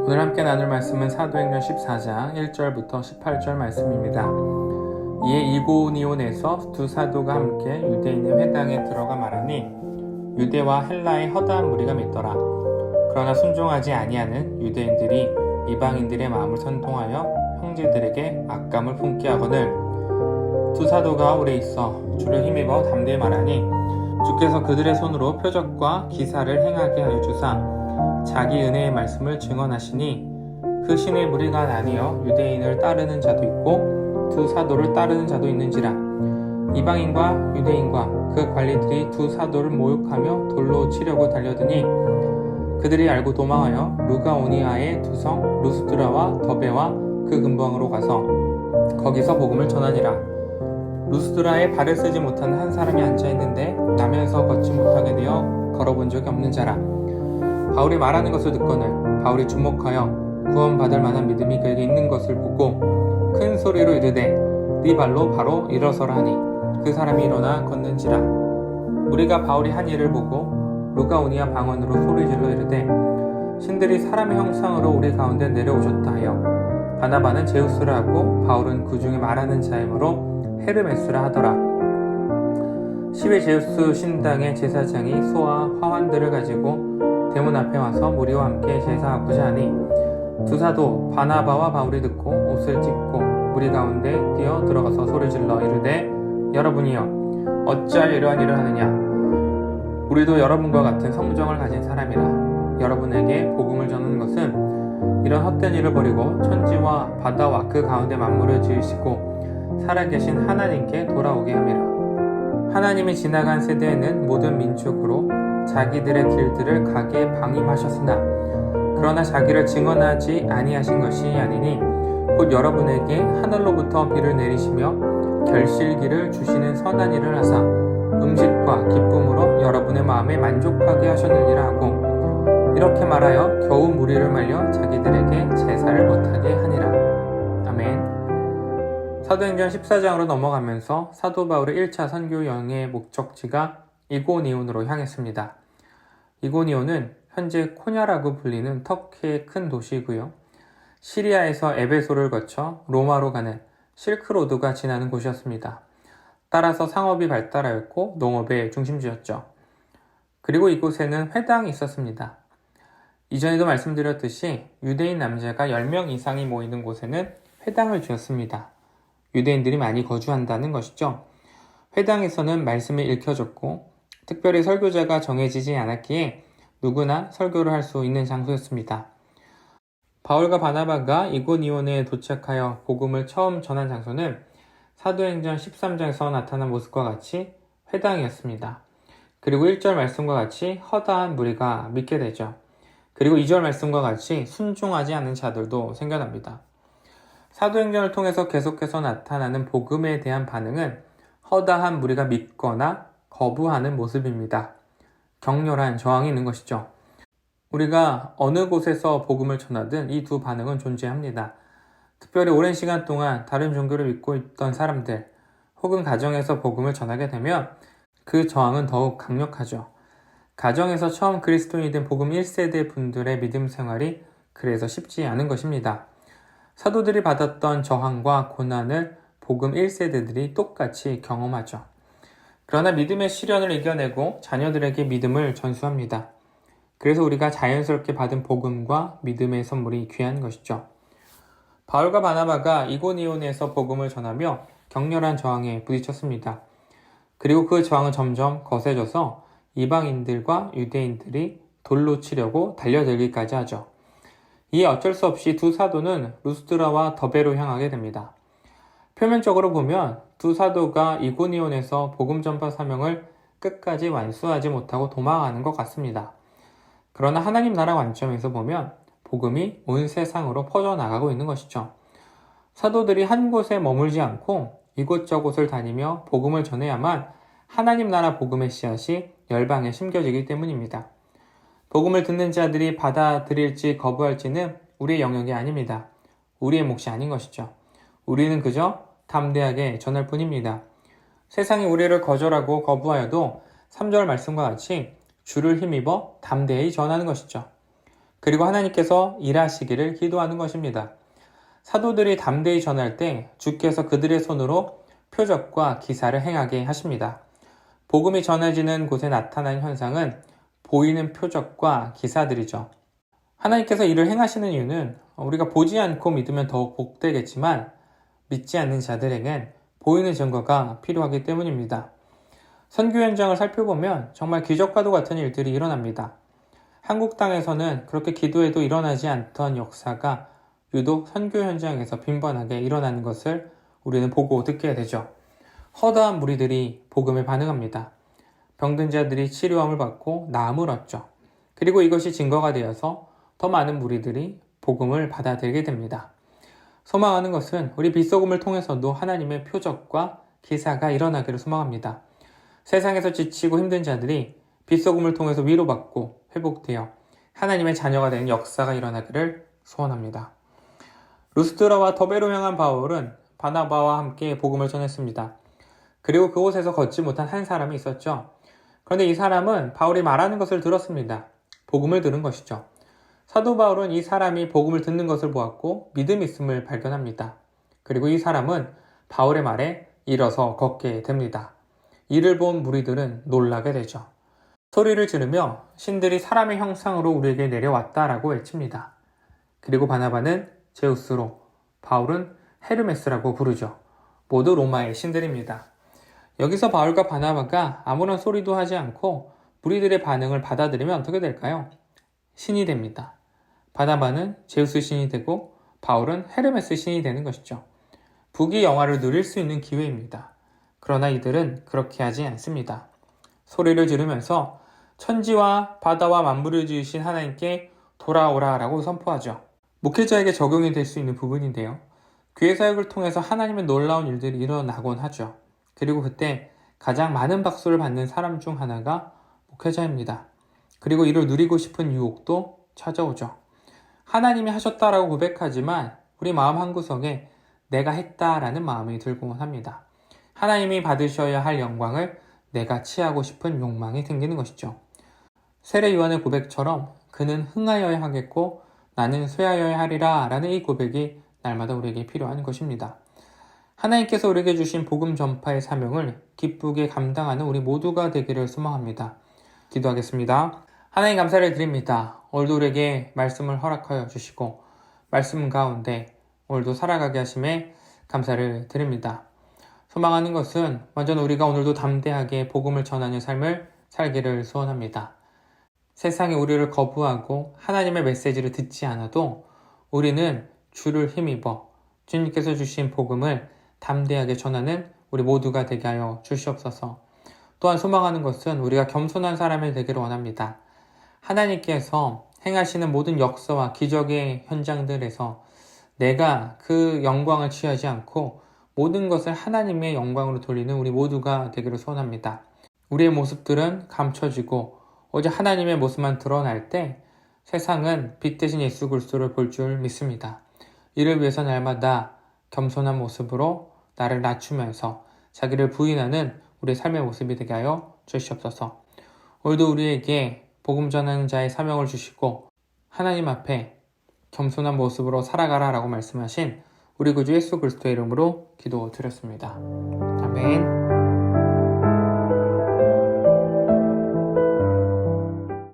오늘 함께 나눌 말씀은 사도행전 14장 1절부터 18절 말씀입니다. 이에 이고니온에서 두 사도가 함께 유대인의 회당에 들어가 말하니 유대와 헬라의 허다한 무리가 믿더라. 그러나 순종하지 아니하는 유대인들이 이방인들의 마음을 선동하여 형제들에게 악감을 품게 하거늘 두 사도가 오래 있어 주를 힘입어 담대히 말하니 주께서 그들의 손으로 표적과 기사를 행하게 하여 주사 자기 은혜의 말씀을 증언하시니 그 신의 무리가 나뉘어 유대인을 따르는 자도 있고 두 사도를 따르는 자도 있는지라. 이방인과 유대인과 그 관리들이 두 사도를 모욕하며 돌로 치려고 달려드니 그들이 알고 도망하여 루가오니아의 두 성 루스드라와 더베와 그 근방으로 가서 거기서 복음을 전하니라. 루스드라에 발을 쓰지 못하는 한 사람이 앉아있는데 나면서 걷지 못하게 되어 걸어본 적이 없는 자라. 바울이 말하는 것을 듣거늘 바울이 주목하여 구원받을 만한 믿음이 그에게 있는 것을 보고 큰 소리로 이르되 네 발로 바로 일어서라 하니 그 사람이 일어나 걷는지라. 우리가 바울이 한 일을 보고 루가오니아 방언으로 소리질러 이르되 신들이 사람의 형상으로 우리 가운데 내려오셨다 하여 바나바는 제우스라 하고 바울은 그 중에 말하는 자이므로 헤르메스라 하더라. 시외 제우스 신당의 제사장이 소와 화환들을 가지고 대문 앞에 와서 무리와 함께 제사하고자 하니 두 사도 바나바와 바울이 듣고 옷을 찢고 무리 가운데 뛰어 들어가서 소리질러 이르되 여러분이여 어찌하여 이러한 일을 하느냐. 우리도 여러분과 같은 성정을 가진 사람이라. 여러분에게 복음을 전하는 것은 이런 헛된 일을 버리고 천지와 바다와 그 가운데 만물을 지으시고 살아계신 하나님께 돌아오게 함이라. 하나님이 지나간 세대에는 모든 민족으로 자기들의 길들을 가게 방임하셨으나 그러나 자기를 증언하지 아니하신 것이 아니니 곧 여러분에게 하늘로부터 비를 내리시며 결실기를 주시는 선한 일을 하사 음식과 기쁨으로 여러분의 마음에 만족하게 하셨느니라 하고 이렇게 말하여 겨우 무리를 말려 자기들에게 제사를 못하게 하니라. 아멘. 사도행전 14장으로 넘어가면서 사도 바울의 1차 선교 여행의 목적지가 이고니온으로 향했습니다. 이고니온은 현재 코냐라고 불리는 터키의 큰 도시이고요. 시리아에서 에베소를 거쳐 로마로 가는 실크로드가 지나는 곳이었습니다. 따라서 상업이 발달하였고 농업의 중심지였죠. 그리고 이곳에는 회당이 있었습니다. 이전에도 말씀드렸듯이 유대인 남자가 10명 이상이 모이는 곳에는 회당을 지었습니다. 유대인들이 많이 거주한다는 것이죠. 회당에서는 말씀이 읽혀졌고 특별히 설교자가 정해지지 않았기에 누구나 설교를 할 수 있는 장소였습니다. 바울과 바나바가 이고니온에 도착하여 복음을 처음 전한 장소는 사도행전 13장에서 나타난 모습과 같이 회당이었습니다. 그리고 1절 말씀과 같이 허다한 무리가 믿게 되죠. 그리고 2절 말씀과 같이 순종하지 않는 자들도 생겨납니다. 사도행전을 통해서 계속해서 나타나는 복음에 대한 반응은 허다한 무리가 믿거나 거부하는 모습입니다. 격렬한 저항이 있는 것이죠. 우리가 어느 곳에서 복음을 전하든 이 두 반응은 존재합니다. 특별히 오랜 시간 동안 다른 종교를 믿고 있던 사람들 혹은 가정에서 복음을 전하게 되면 그 저항은 더욱 강력하죠. 가정에서 처음 그리스도인이 된 복음 1세대 분들의 믿음 생활이 그래서 쉽지 않은 것입니다. 사도들이 받았던 저항과 고난을 복음 1세대들이 똑같이 경험하죠. 그러나 믿음의 시련을 이겨내고 자녀들에게 믿음을 전수합니다. 그래서 우리가 자연스럽게 받은 복음과 믿음의 선물이 귀한 것이죠. 바울과 바나바가 이고니온에서 복음을 전하며 격렬한 저항에 부딪혔습니다. 그리고 그 저항은 점점 거세져서 이방인들과 유대인들이 돌로 치려고 달려들기까지 하죠. 이에 어쩔 수 없이 두 사도는 루스드라와 더베로 향하게 됩니다. 표면적으로 보면 두 사도가 이고니온에서 복음 전파 사명을 끝까지 완수하지 못하고 도망가는 것 같습니다. 그러나 하나님 나라 관점에서 보면 복음이 온 세상으로 퍼져나가고 있는 것이죠. 사도들이 한 곳에 머물지 않고 이곳저곳을 다니며 복음을 전해야만 하나님 나라 복음의 씨앗이 열방에 심겨지기 때문입니다. 복음을 듣는 자들이 받아들일지 거부할지는 우리의 영역이 아닙니다. 우리의 몫이 아닌 것이죠. 우리는 그저 담대하게 전할 뿐입니다. 세상이 우리를 거절하고 거부하여도 3절 말씀과 같이 주를 힘입어 담대히 전하는 것이죠. 그리고 하나님께서 일하시기를 기도하는 것입니다. 사도들이 담대히 전할 때 주께서 그들의 손으로 표적과 기사를 행하게 하십니다. 복음이 전해지는 곳에 나타난 현상은 보이는 표적과 기사들이죠. 하나님께서 일을 행하시는 이유는 우리가 보지 않고 믿으면 더욱 복되겠지만 믿지 않는 자들에겐 보이는 증거가 필요하기 때문입니다. 선교 현장을 살펴보면 정말 기적과도 같은 일들이 일어납니다. 한국 땅에서는 그렇게 기도해도 일어나지 않던 역사가 유독 선교 현장에서 빈번하게 일어나는 것을 우리는 보고 듣게 되죠. 허다한 무리들이 복음에 반응합니다. 병든 자들이 치료함을 받고 나음을 얻죠. 그리고 이것이 증거가 되어서 더 많은 무리들이 복음을 받아들이게 됩니다. 소망하는 것은 우리 빗소금을 통해서도 하나님의 표적과 기사가 일어나기를 소망합니다. 세상에서 지치고 힘든 자들이 빗소금을 통해서 위로받고 회복되어 하나님의 자녀가 되는 역사가 일어나기를 소원합니다. 루스드라와 더베로 향한 바울은 바나바와 함께 복음을 전했습니다. 그리고 그곳에서 걷지 못한 한 사람이 있었죠. 그런데 이 사람은 바울이 말하는 것을 들었습니다. 복음을 들은 것이죠. 사도 바울은 이 사람이 복음을 듣는 것을 보았고 믿음이 있음을 발견합니다. 그리고 이 사람은 바울의 말에 일어서 걷게 됩니다. 이를 본 무리들은 놀라게 되죠. 소리를 지르며 신들이 사람의 형상으로 우리에게 내려왔다라고 외칩니다. 그리고 바나바는 제우스로, 바울은 헤르메스라고 부르죠. 모두 로마의 신들입니다. 여기서 바울과 바나바가 아무런 소리도 하지 않고 무리들의 반응을 받아들이면 어떻게 될까요? 신이 됩니다. 바나바는 제우스 신이 되고 바울은 헤르메스 신이 되는 것이죠. 부귀 영화를 누릴 수 있는 기회입니다. 그러나 이들은 그렇게 하지 않습니다. 소리를 지르면서 천지와 바다와 만물을 지으신 하나님께 돌아오라라고 선포하죠. 목회자에게 적용이 될 수 있는 부분인데요. 교회 사역을 통해서 하나님의 놀라운 일들이 일어나곤 하죠. 그리고 그때 가장 많은 박수를 받는 사람 중 하나가 목회자입니다. 그리고 이를 누리고 싶은 유혹도 찾아오죠. 하나님이 하셨다라고 고백하지만 우리 마음 한구석에 내가 했다라는 마음이 들곤 합니다. 하나님이 받으셔야 할 영광을 내가 취하고 싶은 욕망이 생기는 것이죠. 세례 요한의 고백처럼 그는 흥하여야 하겠고 나는 쇠하여야 하리라 라는 이 고백이 날마다 우리에게 필요한 것입니다. 하나님께서 우리에게 주신 복음 전파의 사명을 기쁘게 감당하는 우리 모두가 되기를 소망합니다. 기도하겠습니다. 하나님 감사를 드립니다. 오늘도 우리에게 말씀을 허락하여 주시고 말씀 가운데 오늘도 살아가게 하심에 감사를 드립니다. 소망하는 것은 먼저 우리가 오늘도 담대하게 복음을 전하는 삶을 살기를 소원합니다. 세상이 우리를 거부하고 하나님의 메시지를 듣지 않아도 우리는 주를 힘입어 주님께서 주신 복음을 담대하게 전하는 우리 모두가 되게 하여 주시옵소서. 또한 소망하는 것은 우리가 겸손한 사람이 되기를 원합니다. 하나님께서 행하시는 모든 역사와 기적의 현장들에서 내가 그 영광을 취하지 않고 모든 것을 하나님의 영광으로 돌리는 우리 모두가 되기를 소원합니다. 우리의 모습들은 감춰지고 오직 하나님의 모습만 드러날 때 세상은 빛 대신 예수 그리스도를 볼 줄 믿습니다. 이를 위해서 날마다 겸손한 모습으로 나를 낮추면서 자기를 부인하는 우리의 삶의 모습이 되게 하여 주시옵소서. 오늘도 우리에게 복음 전하는 자의 사명을 주시고 하나님 앞에 겸손한 모습으로 살아가라 라고 말씀하신 우리 구주 예수 그리스도의 이름으로 기도드렸습니다. 아멘.